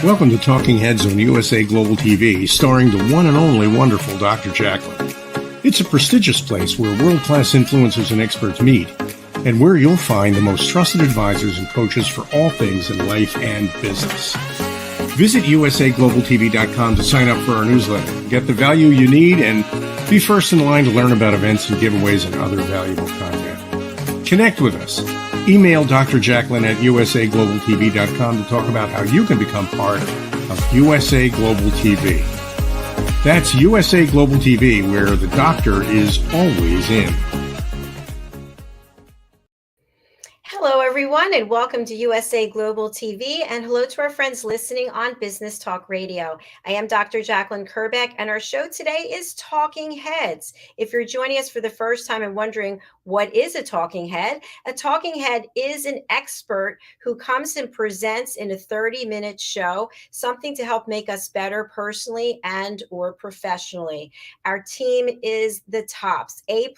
Welcome to Talking Heads on USA Global TV, starring the one and only wonderful Dr. Jacqueline. It's a prestigious place where world-class influencers and experts meet, and where you'll find the most trusted advisors and coaches for all things in life and business. Visit usaglobaltv.com to sign up for our newsletter, get the value you need, and be first in line to learn about events and giveaways and other valuable content. Connect with us. Email Dr. Jacqueline at usaglobaltv.com to talk about how you can become part of USA Global TV. That's USA Global TV, where the doctor is always in. Hello, everyone, and welcome to USA Global TV, and hello to our friends listening on Business Talk Radio. I am Dr. Jacqueline Kerbeck, and our show today is Talking Heads. If you're joining us for the first time and wondering what is a talking head is an expert who comes and presents in a 30-minute show something to help make us better personally and or professionally. Our team is the tops, A+.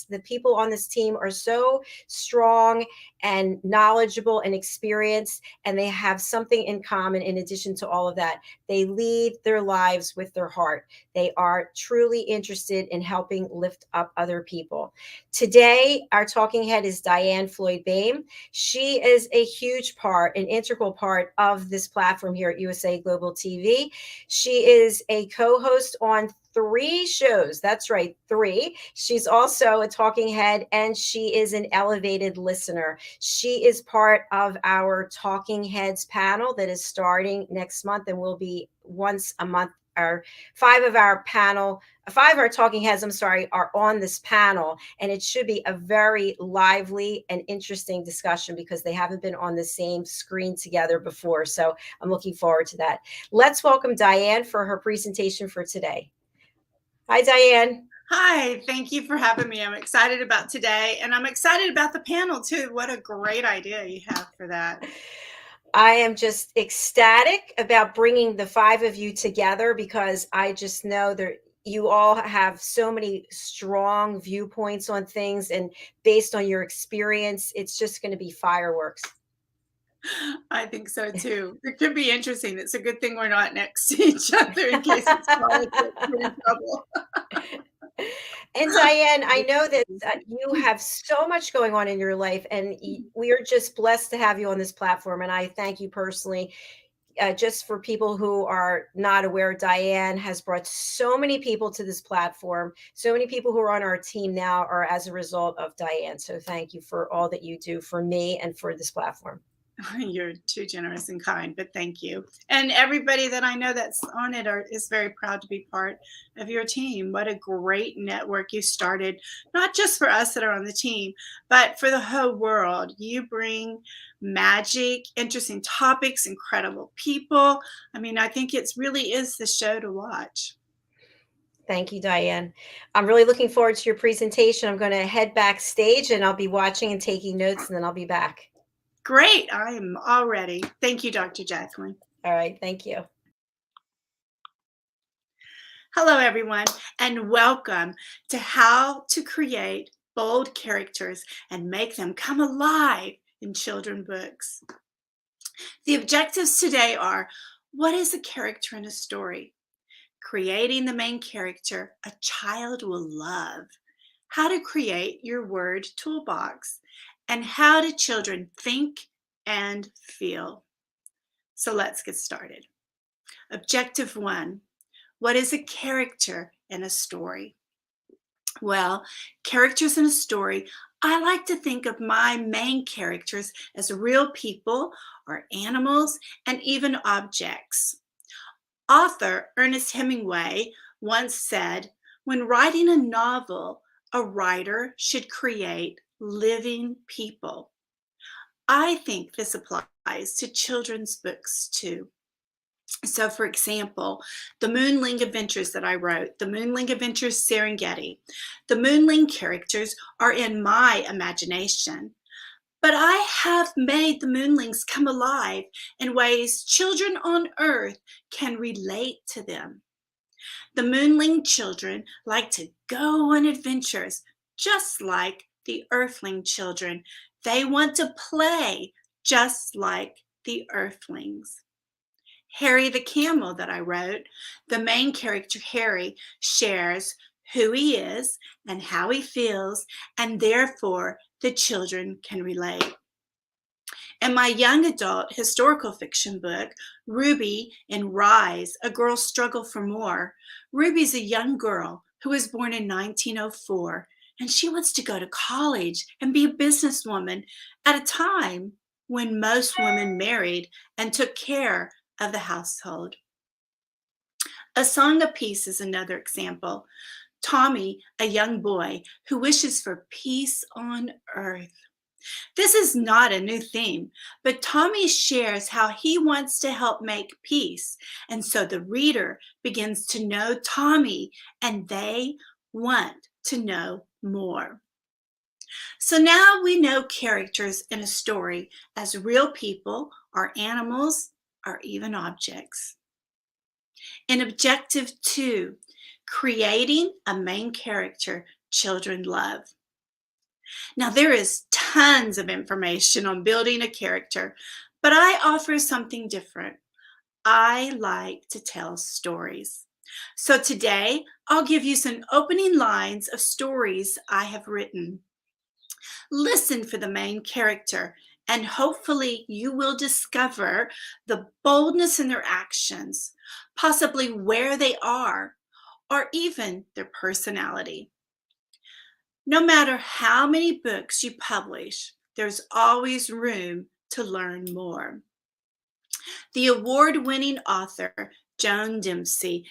The people on this team are so strong and knowledgeable and experienced, and they have something in common. In addition to all of that, they lead their lives with their heart. They are truly interested in helping lift up other people. Today, our talking head is Diann Floyd Boehm. She is a huge part, an integral part of this platform here at USA Global TV. She is a co-host on 3 shows. That's right, 3. She's also a talking head, and she is an elevated listener. She is part of our Talking Heads panel that is starting next month and will be once a month. Five of our talking heads, are on this panel, and it should be a very lively and interesting discussion because they haven't been on the same screen together before. So I'm looking forward to that. Let's welcome Diann for her presentation for today. Hi, Diann. Hi, thank you for having me. I'm excited about today, and I'm excited about the panel too. What a great idea you have for that. I am just ecstatic about bringing the 5 of you together because I just know that you all have so many strong viewpoints on things, and based on your experience, it's just going to be fireworks. I think so too. It could be interesting. It's a good thing we're not next to each other in case it's in trouble. And Diann, I know that you have so much going on in your life, and we are just blessed to have you on this platform. And I thank you personally. Just for people who are not aware, Diann has brought so many people to this platform. So many people who are on our team now are as a result of Diann. So thank you for all that you do for me and for this platform. You're too generous and kind, but thank you. And everybody that I know that's on it is very proud to be part of your team. What a great network you started, not just for us that are on the team, but for the whole world. You bring magic, interesting topics, incredible people. I mean, I think it really is the show to watch. Thank you, Diann. I'm really looking forward to your presentation. I'm going to head backstage and I'll be watching and taking notes, and then I'll be back. Great. I am all ready. Thank you, Dr. Jacqueline. All right. Thank you. Hello, everyone, and welcome to How to Create Bold Characters and Make Them Come Alive in Children Books. The objectives today are: what is a character in a story? Creating the main character a child will love. How to create your word toolbox. And how do children think and feel? So let's get started. Objective 1, what is a character in a story? Well, characters in a story, I like to think of my main characters as real people or animals and even objects. Author Ernest Hemingway once said, when writing a novel, a writer should create living people. I think this applies to children's books too. So for example, the Moonling Adventures that I wrote, the Moonling Adventures Serengeti, the Moonling characters are in my imagination, but I have made the Moonlings come alive in ways children on Earth can relate to them. The Moonling children like to go on adventures, just like the Earthling children. They want to play just like the Earthlings. Harry the Camel that I wrote, the main character, Harry, shares who he is and how he feels, and therefore the children can relate. In my young adult historical fiction book, Ruby in Rise, A Girl's Struggle for More, Ruby's a young girl who was born in 1904, and she wants to go to college and be a businesswoman at a time when most women married and took care of the household. A Song of Peace is another example. Tommy, a young boy who wishes for peace on earth. This is not a new theme, but Tommy shares how he wants to help make peace. And so the reader begins to know Tommy, and they want to know more. So now we know characters in a story as real people, or animals, or even objects. In Objective 2, creating a main character children love. Now, there is tons of information on building a character, but I offer something different. I like to tell stories. So today, I'll give you some opening lines of stories I have written. Listen for the main character, and hopefully you will discover the boldness in their actions, possibly where they are, or even their personality. No matter how many books you publish, there's always room to learn more. The award-winning author, Joan Dempsey,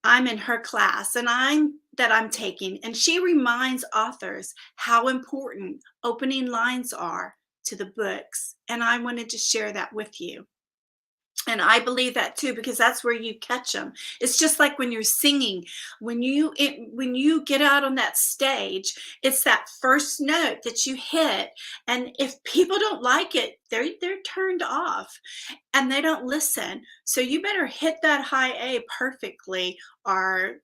I'm in her class and I'm taking, and she reminds authors how important opening lines are to the books. And I wanted to share that with you. And I believe that too, because that's where you catch them. It's just like when you're singing, when you get out on that stage, it's that first note that you hit. And if people don't like it, they're turned off and they don't listen. So you better hit that high A perfectly, or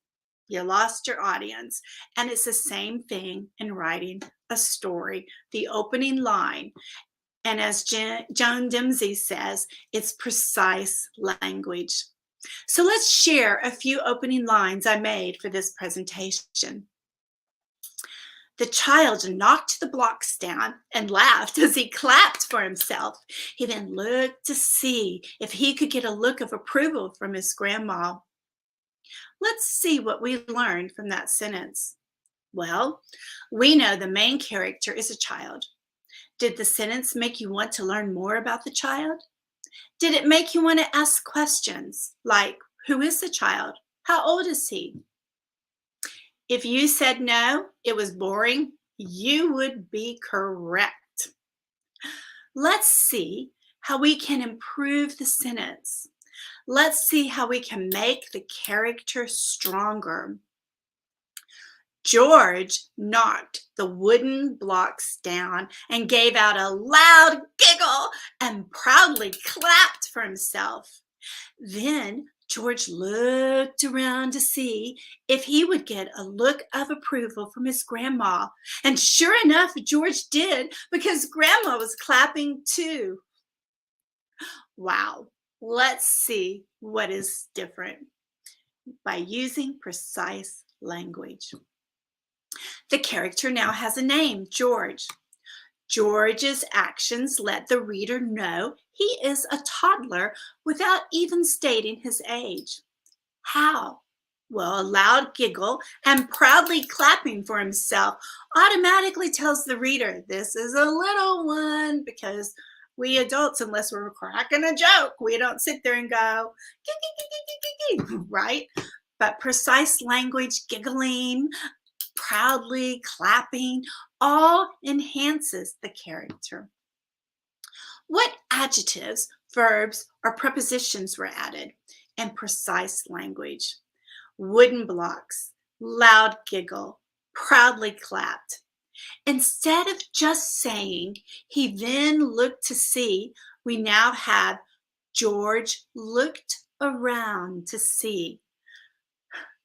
you lost your audience. And it's the same thing in writing a story. The opening line. And as Joan Dempsey says, it's precise language. So let's share a few opening lines I made for this presentation. The child knocked the blocks down and laughed as he clapped for himself. He then looked to see if he could get a look of approval from his grandma. Let's see what we learned from that sentence. Well, we know the main character is a child. Did the sentence make you want to learn more about the child? Did it make you want to ask questions like, who is the child? How old is he? If you said no, it was boring, you would be correct. Let's see how we can improve the sentence. Let's see how we can make the character stronger. George knocked the wooden blocks down and gave out a loud giggle and proudly clapped for himself. Then George looked around to see if he would get a look of approval from his grandma. And sure enough, George did, because Grandma was clapping too. Wow, let's see what is different by using precise language. The character now has a name, George. George's actions let the reader know he is a toddler without even stating his age. How? Well, a loud giggle and proudly clapping for himself automatically tells the reader this is a little one, because we adults, unless we're cracking a joke, we don't sit there and go, right? But precise language, giggling, proudly clapping, all enhances the character. What adjectives, verbs, or prepositions were added in precise language? Wooden blocks, loud giggle, proudly clapped. Instead of just saying, he then looked to see, we now have George looked around to see.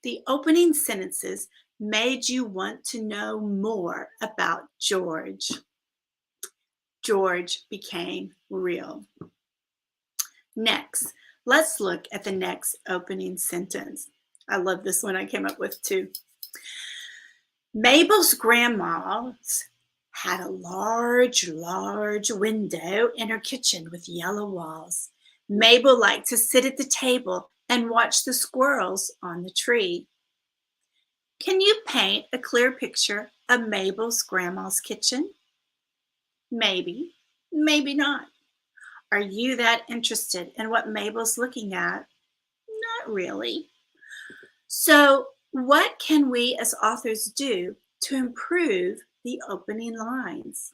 The opening sentences made you want to know more about George. George became real. Next, Let's look at the next opening sentence. I love this one. I came up with too. Mabel's grandma's had a large window in her kitchen with yellow walls. Mabel liked to sit at the table and watch the squirrels on the tree. Can you paint a clear picture of Mabel's grandma's kitchen? Maybe, maybe not. Are you that interested in what Mabel's looking at? Not really. So, what can we as authors do to improve the opening lines?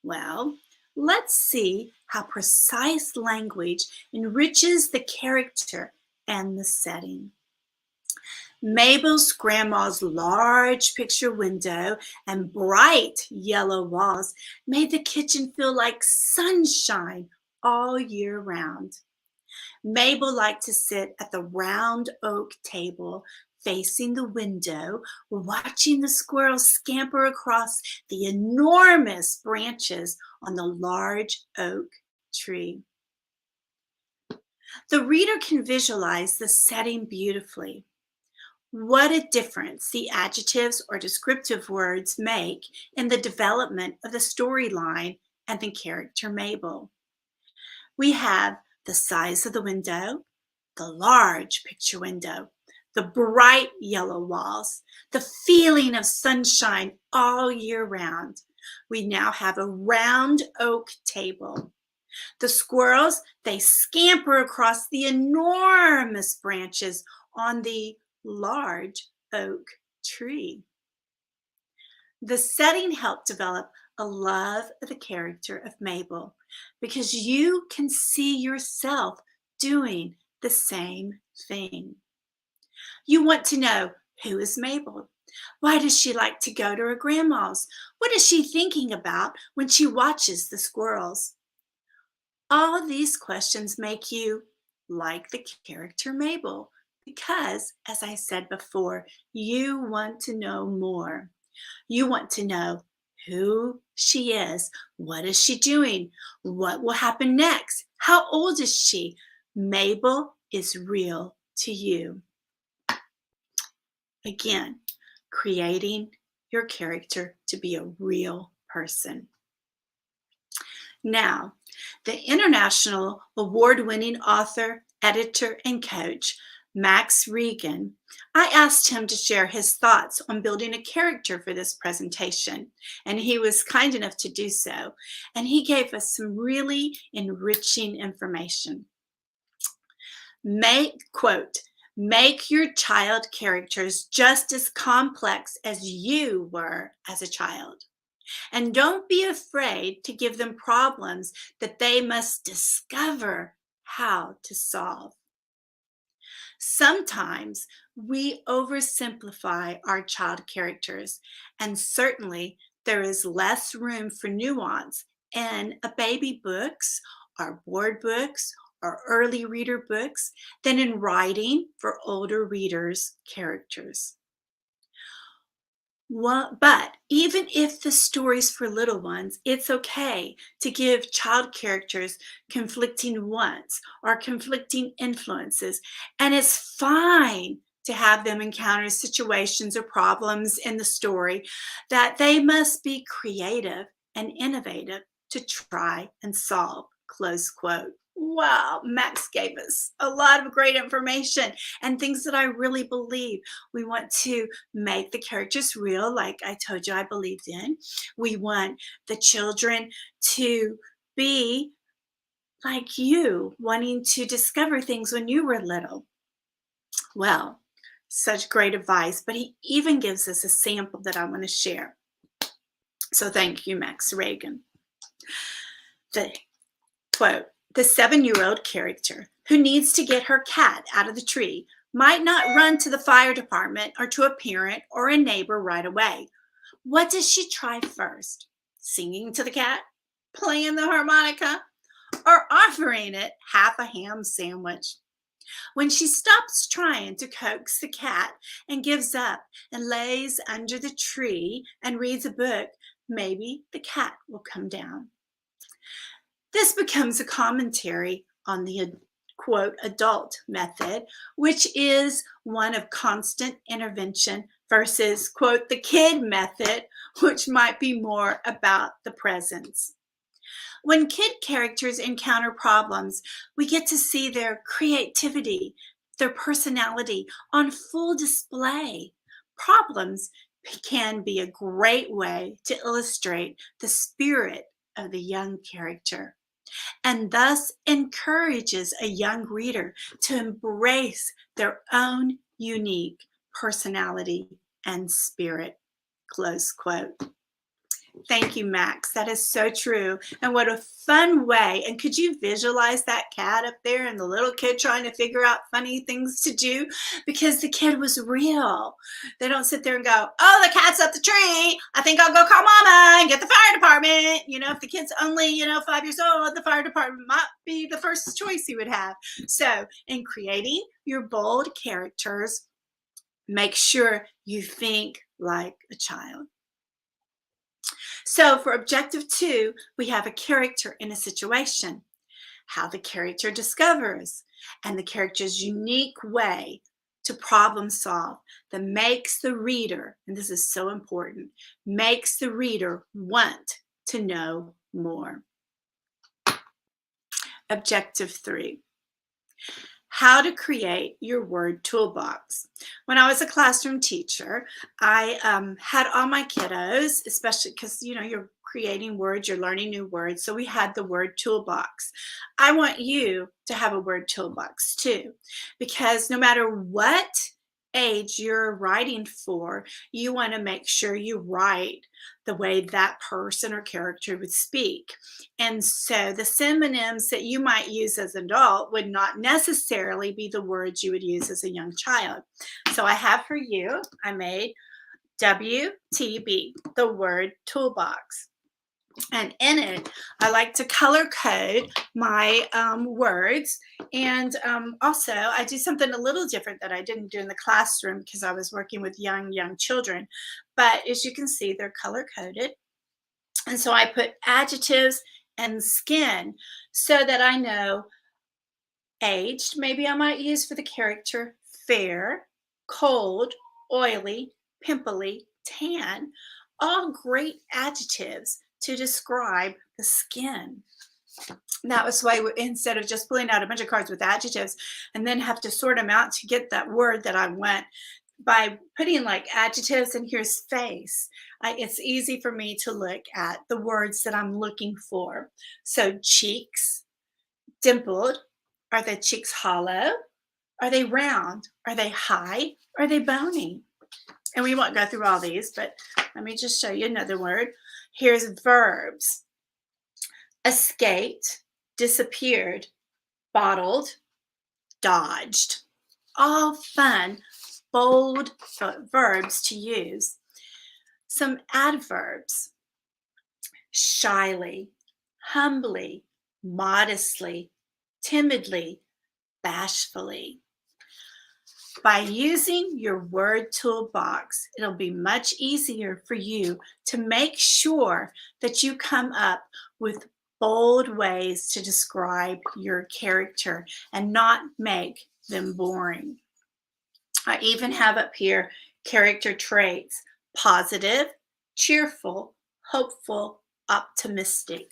Well, let's see how precise language enriches the character and the setting. Mabel's grandma's large picture window and bright yellow walls made the kitchen feel like sunshine all year round. Mabel liked to sit at the round oak table facing the window, watching the squirrels scamper across the enormous branches on the large oak tree. The reader can visualize the setting beautifully. What a difference the adjectives or descriptive words make in the development of the storyline and the character Mabel. We have the size of the window, the large picture window, the bright yellow walls, the feeling of sunshine all year round. We now have a round oak table. The squirrels, they scamper across the enormous branches on the large oak tree. The setting helped develop a love of the character of Mabel because you can see yourself doing the same thing. You want to know, who is Mabel? Why does she like to go to her grandma's? What is she thinking about when she watches the squirrels? All these questions make you like the character Mabel because, as I said before, you want to know more. You want to know who she is. What is she doing? What will happen next? How old is she? Mabel is real to you. Again, creating your character to be a real person. Now, the international award-winning author, editor, and coach, Max Regan, I asked him to share his thoughts on building a character for this presentation, and he was kind enough to do so. And he gave us some really enriching information. Quote, make your child characters just as complex as you were as a child. And don't be afraid to give them problems that they must discover how to solve. Sometimes we oversimplify our child characters, and certainly there is less room for nuance in a baby books or board books or early reader books than in writing for older readers' characters. But even if the story's for little ones, it's okay to give child characters conflicting wants or conflicting influences. And it's fine to have them encounter situations or problems in the story that they must be creative and innovative to try and solve, close quote. Wow, Max gave us a lot of great information and things that I really believe. We want to make the characters real, like I told you I believed in. We want the children to be like you, wanting to discover things when you were little. Well, such great advice, but he even gives us a sample that I want to share. So thank you, Max Regan. The quote, the 7-year-old character who needs to get her cat out of the tree might not run to the fire department or to a parent or a neighbor right away. What does she try first? Singing to the cat, playing the harmonica, or offering it half a ham sandwich? When she stops trying to coax the cat and gives up and lays under the tree and reads a book, maybe the cat will come down. This becomes a commentary on the quote, adult method, which is one of constant intervention, versus, quote, the kid method, which might be more about the presence. When kid characters encounter problems, we get to see their creativity, their personality on full display. Problems can be a great way to illustrate the spirit of the young character, and thus encourages a young reader to embrace their own unique personality and spirit. Close quote. Thank you, Max. That is so true. And what a fun way. And could you visualize that cat up there and the little kid trying to figure out funny things to do? Because the kid was real. They don't sit there and go, oh, the cat's up the tree. I think I'll go call mama and get the fire department. You know, if the kid's only, 5 years old, the fire department might be the first choice he would have. So in creating your bold characters, make sure you think like a child. So for objective 2, we have a character in a situation, how the character discovers, and the character's unique way to problem solve that makes the reader, and this is so important, makes the reader want to know more. Objective 3. How to create your word toolbox. When I was a classroom teacher, I had all my kiddos, especially because, you're creating words, you're learning new words. So we had the word toolbox. I want you to have a word toolbox too, because no matter what age you're writing for, you want to make sure you write the way that person or character would speak. And so the synonyms that you might use as an adult would not necessarily be the words you would use as a young child. So I have for you, I made WTB, the word toolbox. And in it, I like to color code my words. And also, I do something a little different that I didn't do in the classroom because I was working with young children. But as you can see, they're color coded. And so I put adjectives and skin so that I know aged, maybe I might use for the character fair, cold, oily, pimply, tan, all great adjectives to describe the skin. That was why instead of just pulling out a bunch of cards with adjectives and then have to sort them out to get that word that I want, by putting like adjectives and here's face, it's easy for me to look at the words that I'm looking for. So cheeks, dimpled. Are the cheeks hollow? Are they round? Are they high? Are they bony? And we won't go through all these, but let me just show you another word. Here's verbs. Escaped, disappeared, bottled, dodged. All fun, bold verbs to use. Some adverbs. Shyly, humbly, modestly, timidly, bashfully. By using your word toolbox, it'll be much easier for you to make sure that you come up with bold ways to describe your character and not make them boring. I even have up here character traits: positive, cheerful, hopeful, optimistic.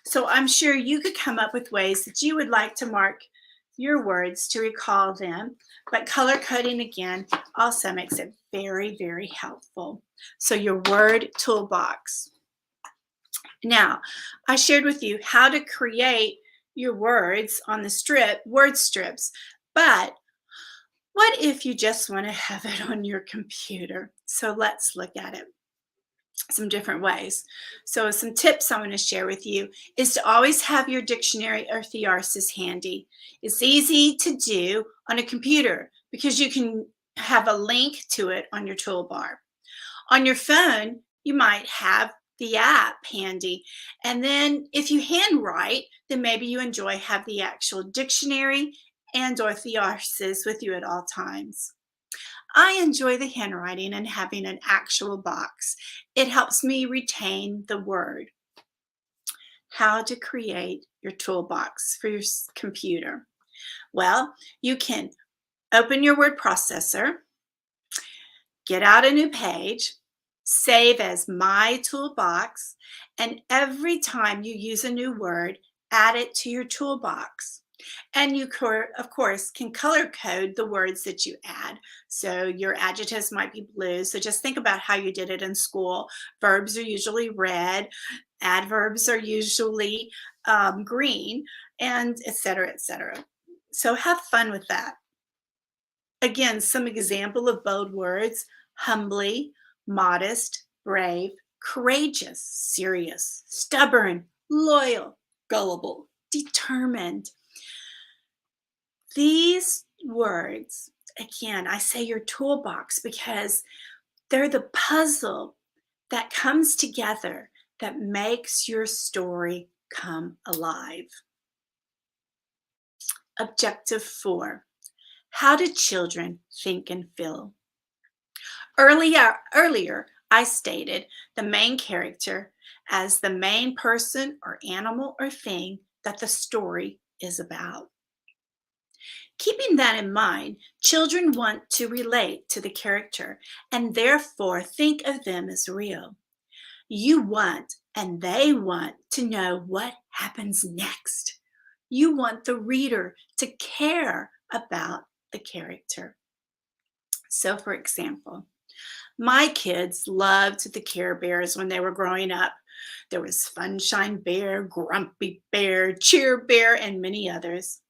So I'm sure you could come up with ways that you would like to mark your words to recall them, but color coding again also makes it very, very helpful. So your word toolbox. Now, I shared with you how to create your words on the word strips, but what if you just want to have it on your computer? So let's look at it. Some different ways. So some tips I want to share with you is to always have your dictionary or thesaurus handy. It's easy to do on a computer because you can have a link to it on your toolbar. On your phone, you might have the app handy. And then if you handwrite, then maybe you have the actual dictionary and or thesaurus with you at all times. I enjoy the handwriting and having an actual box. It helps me retain the word. How to create your toolbox for your computer. Well, you can open your word processor, get out a new page, save as My Toolbox, and every time you use a new word, add it to your toolbox. And you, of course, can color code the words that you add. So your adjectives might be blue. So just think about how you did it in school. Verbs are usually red. Adverbs are usually green, and et cetera, et cetera. So have fun with that. Again, some example of bold words: humbly, modest, brave, courageous, serious, stubborn, loyal, gullible, determined. These words, again, I say your toolbox because they're the puzzle that comes together that makes your story come alive. Objective 4. How do children think and feel? Earlier, I stated the main character as the main person or animal or thing that the story is about. Keeping that in mind, children want to relate to the character and therefore think of them as real. You want and they want to know what happens next. You want the reader to care about the character. So, for example, my kids loved the Care Bears when they were growing up. There was Funshine Bear, Grumpy Bear, Cheer Bear, and many others.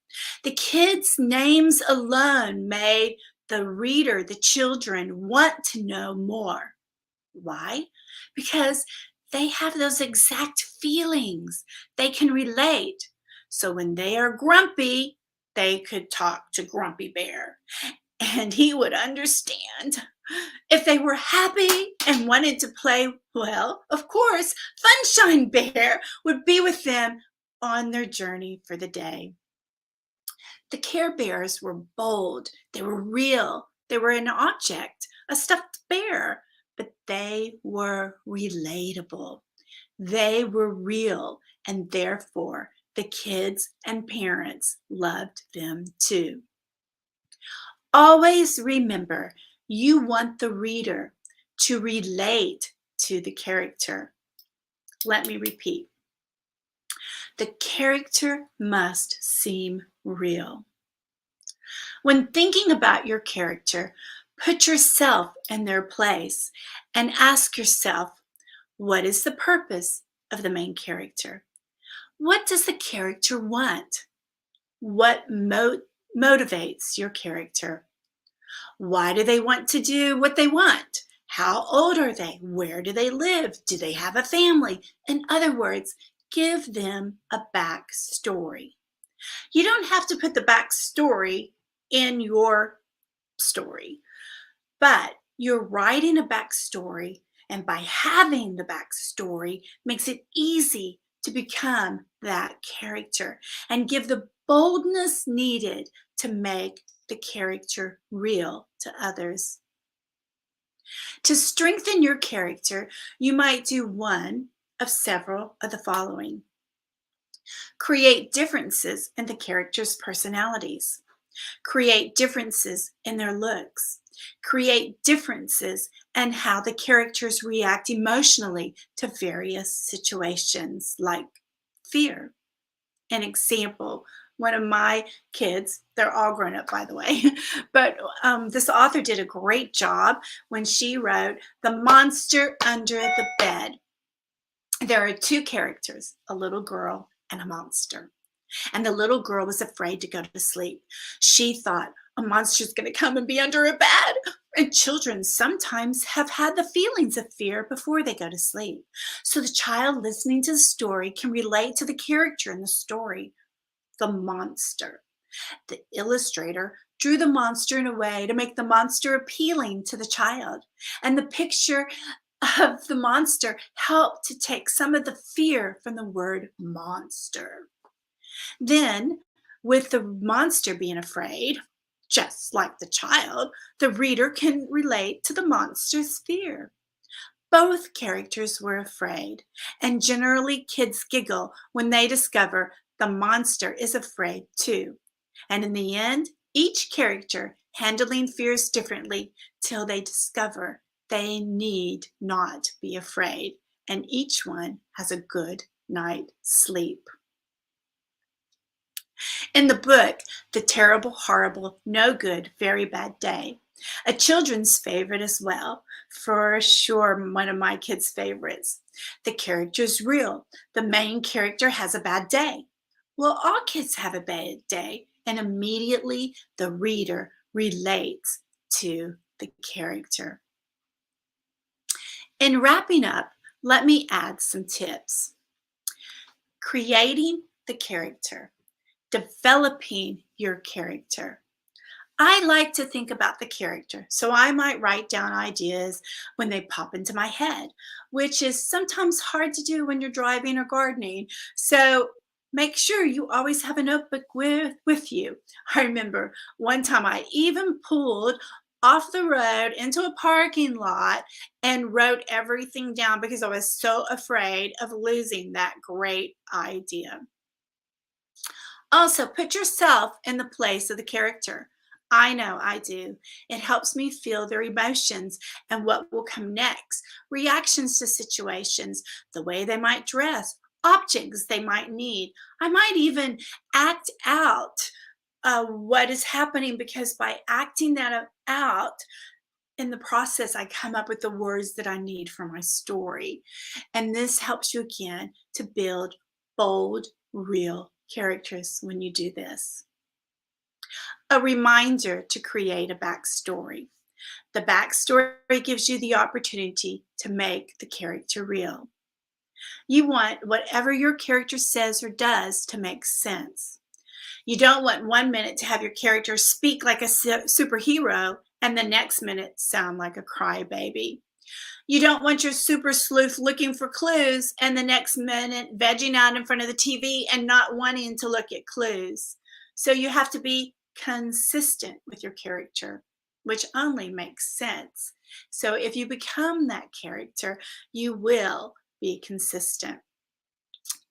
The kids' names alone made the reader, the children, want to know more. Why? Because they have those exact feelings. They can relate. So when they are grumpy, they could talk to Grumpy Bear and he would understand. If they were happy and wanted to play, well, of course, Funshine Bear would be with them on their journey for the day. The Care Bears were bold. They were real. They were an object, a stuffed bear, but they were relatable. They were real, and therefore the kids and parents loved them too. Always remember, you want the reader to relate to the character. Let me repeat. The character must seem real. When thinking about your character, put yourself in their place and ask yourself, what is the purpose of the main character? What does the character want? What motivates your character? Why do they want to do what they want? How old are they? Where do they live? Do they have a family? In other words, give them a backstory. You don't have to put the backstory in your story, but you're writing a backstory, and by having the backstory makes it easy to become that character and give the boldness needed to make the character real to others. To strengthen your character, you might do one of several of the following. Create differences in the characters' personalities. Create differences in their looks. Create differences in how the characters react emotionally to various situations like fear. An example, one of my kids, they're all grown up by the way, but this author did a great job when she wrote The Monster Under the Bed. There are two characters, a little girl and a monster. And the little girl was afraid to go to sleep. She thought a monster's going to come and be under a bed. And children sometimes have had the feelings of fear before they go to sleep. So the child listening to the story can relate to the character in the story, the monster. The illustrator drew the monster in a way to make the monster appealing to the child. And the picture of the monster helped to take some of the fear from the word monster. Then, with the monster being afraid, just like the child, the reader can relate to the monster's fear. Both characters were afraid, and generally kids giggle when they discover the monster is afraid too. And in the end, each character handling fears differently till they discover they need not be afraid, and each one has a good night's sleep. In the book, The Terrible, Horrible, No Good, Very Bad Day, a children's favorite as well, for sure one of my kids' favorites. The character is real. The main character has a bad day. Well, all kids have a bad day, and immediately the reader relates to the character. In wrapping up, let me add some tips. Creating the character. Developing your character. I like to think about the character, so I might write down ideas when they pop into my head, which is sometimes hard to do when you're driving or gardening. So make sure you always have a notebook with you. I remember one time I even pulled off the road into a parking lot and wrote everything down because I was so afraid of losing that great idea. Also, put yourself in the place of the character. I know I do. It helps me feel their emotions and what will come next, reactions to situations, the way they might dress, objects they might need. I might even act out what is happening, because by acting that out, in the process, I come up with the words that I need for my story. And this helps you again to build bold, real characters when you do this. A reminder to create a backstory. The backstory gives you the opportunity to make the character real. You want whatever your character says or does to make sense. You don't want 1 minute to have your character speak like a superhero and the next minute sound like a crybaby. You don't want your super sleuth looking for clues and the next minute vegging out in front of the TV and not wanting to look at clues. So you have to be consistent with your character, which only makes sense. So if you become that character, you will be consistent.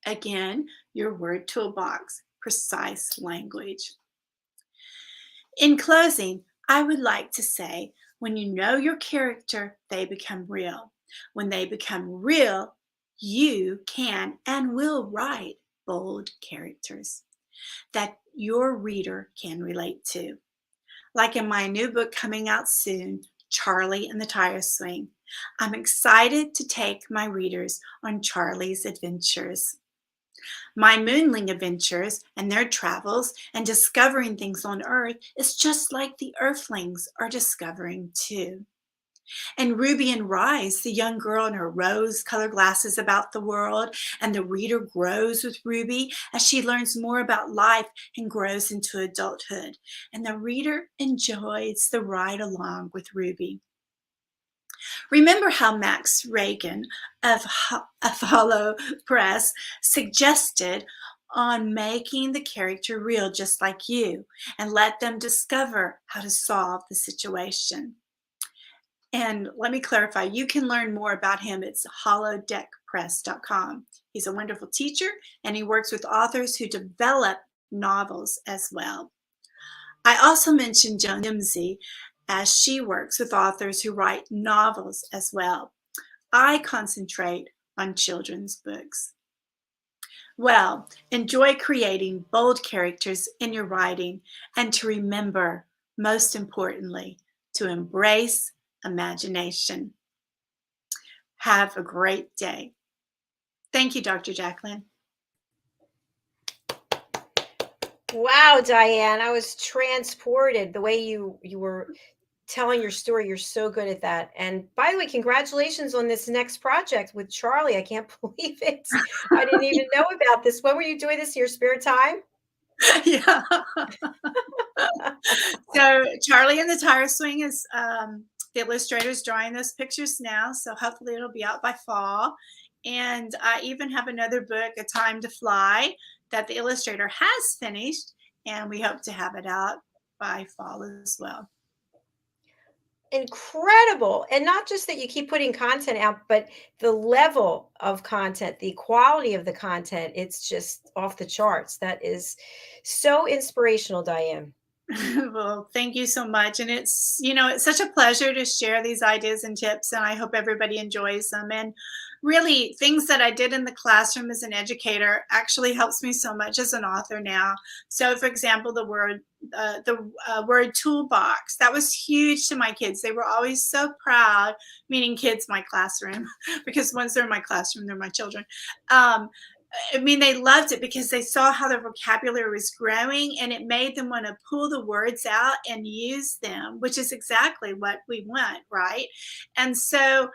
Again, your word toolbox, precise language. In closing, I would like to say, when you know your character, they become real. When they become real, you can and will write bold characters that your reader can relate to. Like in my new book coming out soon, Charlie and the Tire Swing. I'm excited to take my readers on Charlie's adventures. My moonling adventures and their travels and discovering things on Earth is just like the Earthlings are discovering too. And Ruby and Rise, the young girl in her rose-colored glasses about the world, and the reader grows with Ruby as she learns more about life and grows into adulthood. And the reader enjoys the ride along with Ruby. Remember how Max Reagan of Hollow Press suggested on making the character real just like you and let them discover how to solve the situation. And let me clarify, you can learn more about him. It's hollowdeckpress.com. He's a wonderful teacher, and he works with authors who develop novels as well. I also mentioned Joan Dimsey, as she works with authors who write novels as well. I concentrate on children's books. Well, enjoy creating bold characters in your writing, and to remember, most importantly, to embrace imagination. Have a great day. Thank you, Dr. Jacqueline. Wow, Diann, I was transported the way you were telling your story. You're so good at that. And by the way, congratulations on this next project with Charlie. I can't believe it. I didn't even know about this. When were you doing this in your spare time? Yeah. So Charlie and the Tire Swing is the illustrator's drawing those pictures now. So hopefully it'll be out by fall. And I even have another book, A Time to Fly, that the illustrator has finished. And we hope to have it out by fall as well. incredible. And not just that you keep putting content out, but the level of content, the quality of the content, it's just off the charts. That is so inspirational, Diane. Well, thank you so much. And it's such a pleasure to share these ideas and tips. And I hope everybody enjoys them. And really, things that I did in the classroom as an educator actually helps me so much as an author now. So, for example, the word toolbox, that was huge to my kids. They were always so proud, meaning kids, my classroom, because once they're in my classroom, they're my children. Um, I mean, they loved it because they saw how their vocabulary was growing and it made them want to pull the words out and use them, which is exactly what we want, right? And so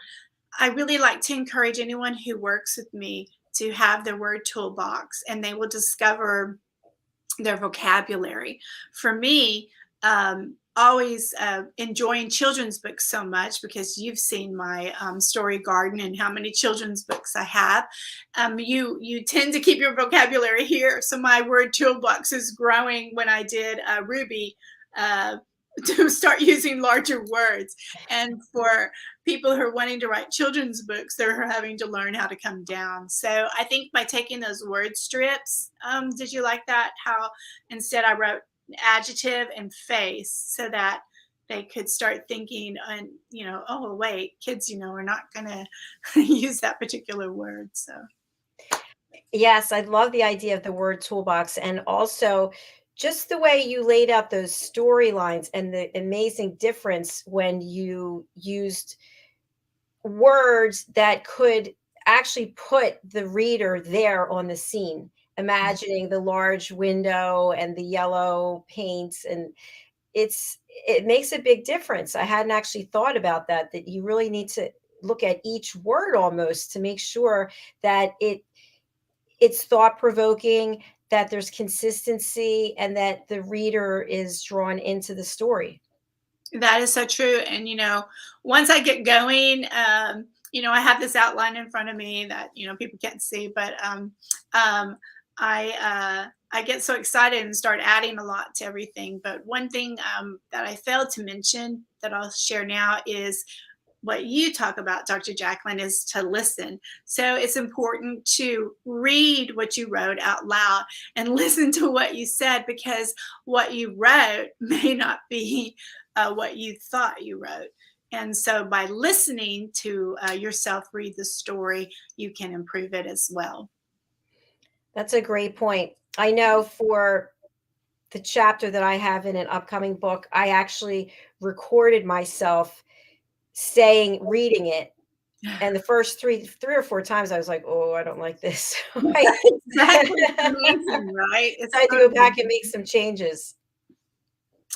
I really like to encourage anyone who works with me to have their word toolbox and they will discover their vocabulary. For me, always enjoying children's books so much because you've seen my story garden and how many children's books I have. You tend to keep your vocabulary here. So my word toolbox is growing when I did Ruby. Uh, to start using larger words. And for people who are wanting to write children's books, they're having to learn how to come down. So I think by taking those word strips, did you like that? How instead I wrote adjective and face so that they could start thinking and, oh, wait, kids, are not going to use that particular word. So. Yes, I love the idea of the word toolbox, and also just the way you laid out those storylines and the amazing difference when you used words that could actually put the reader there on the scene, imagining the large window and the yellow paints, and it makes a big difference. I hadn't actually thought about that you really need to look at each word almost to make sure that it's thought provoking, that there's consistency, and that the reader is drawn into the story. That is so true. And, once I get going, I have this outline in front of me that, people can't see, but um, I get so excited and start adding a lot to everything. But one thing that I failed to mention that I'll share now is what you talk about, Dr. Jacqueline, is to listen. So it's important to read what you wrote out loud and listen to what you said because what you wrote may not be what you thought you wrote. And so by listening to yourself read the story, you can improve it as well. That's a great point. I know for the chapter that I have in an upcoming book, I actually recorded myself reading it. And the first three or four times I was like, oh, I don't like this. Exactly. Amazing, right? I had to go back and make some changes.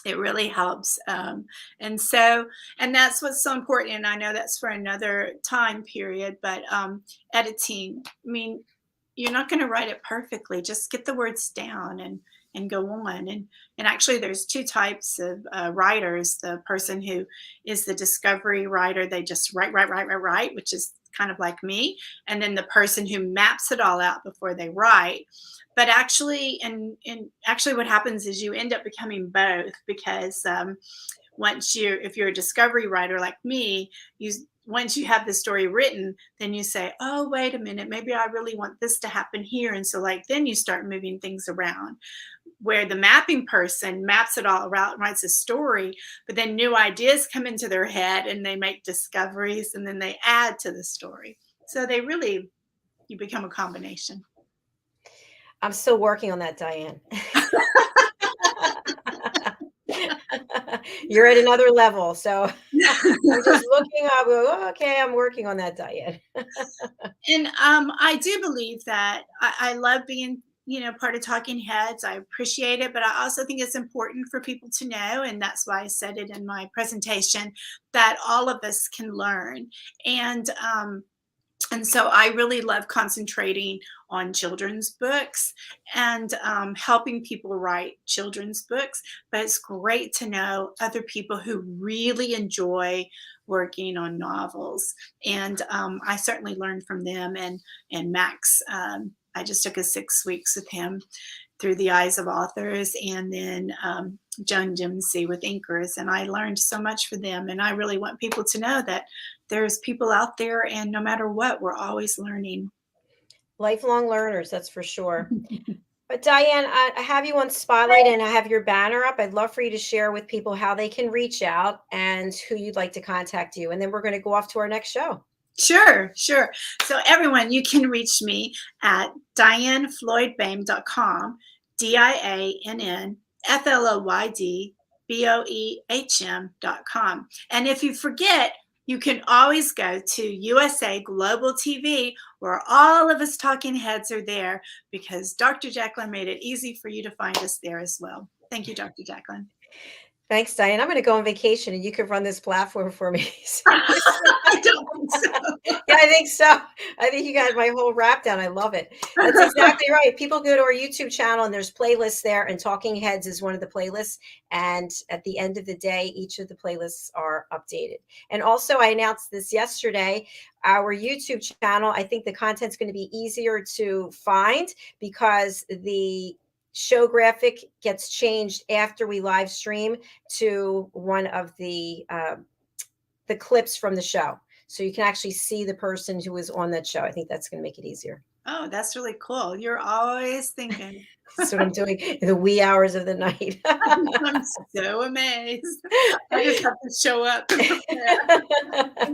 It really helps. And that's what's so important. And I know that's for another time period, but editing, I mean, you're not going to write it perfectly. Just get the words down and go on. And actually, there's two types of writers. The person who is the discovery writer, they just write, which is kind of like me. And then the person who maps it all out before they write. But actually, and actually what happens is you end up becoming both because if you're a discovery writer like me, once you have the story written, then you say, oh, wait a minute, maybe I really want this to happen here. And so then you start moving things around. Where the mapping person maps it all around, writes a story, but then new ideas come into their head and they make discoveries and then they add to the story. So you become a combination. I'm still working on that, Diane. You're at another level. So I'm just looking up, okay, I'm working on that, Diane. And I do believe that I love being, part of Talking Heads. I appreciate it, but I also think it's important for people to know, and that's why I said it in my presentation, that all of us can learn. And so I really love concentrating on children's books and helping people write children's books. But it's great to know other people who really enjoy working on novels. And I certainly learned from them and Max. I just took 6 weeks with him. through the eyes of authors, and then Joan Jimsey with inkers. And I learned so much from them. And I really want people to know that there's people out there, and no matter what, we're always learning. Lifelong learners, that's for sure. But Diann, I have you on Spotlight and I have your banner up. I'd love for you to share with people how they can reach out and who you'd like to contact you. And then we're going to go off to our next show. Sure. So everyone, you can reach me at diannfloydboehm.com, diannfloydboehm.com. And if you forget, you can always go to USA Global TV, where all of us talking heads are there, because Dr. Jacqueline made it easy for you to find us there as well. Thank you, Dr. Jacqueline. Thanks, Diann. I'm going to go on vacation and you could run this platform for me. I don't think so. Yeah, I think so. I think you got my whole rap down. I love it. That's exactly right. People go to our YouTube channel and there's playlists there, and Talking Heads is one of the playlists. And at the end of the day, each of the playlists are updated. And also, I announced this yesterday, our YouTube channel, I think the content's going to be easier to find because the show graphic gets changed after we live stream to one of the clips from the show. So you can actually see the person who was on that show. I think that's going to make it easier. Oh, that's really cool. You're always thinking. That's what I'm doing in the wee hours of the night. I'm so amazed. I just have to show up and prepare.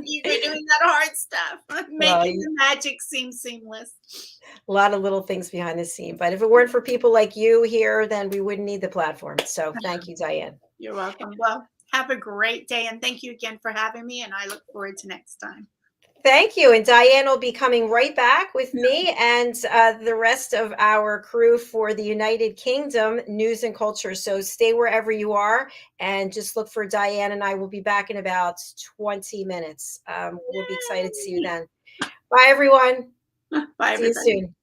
You're doing that hard stuff, making the magic seem seamless. A lot of little things behind the scene. But if it weren't for people like you here, then we wouldn't need the platform. So thank you, Diann. You're welcome. Well, have a great day. And thank you again for having me. And I look forward to next time. Thank you. And Diann will be coming right back with me and the rest of our crew for the United Kingdom News and Culture. So stay wherever you are and just look for Diann, and I will be back in about 20 minutes. We'll be excited to see you then. Bye, everyone. Bye, everybody. See you soon.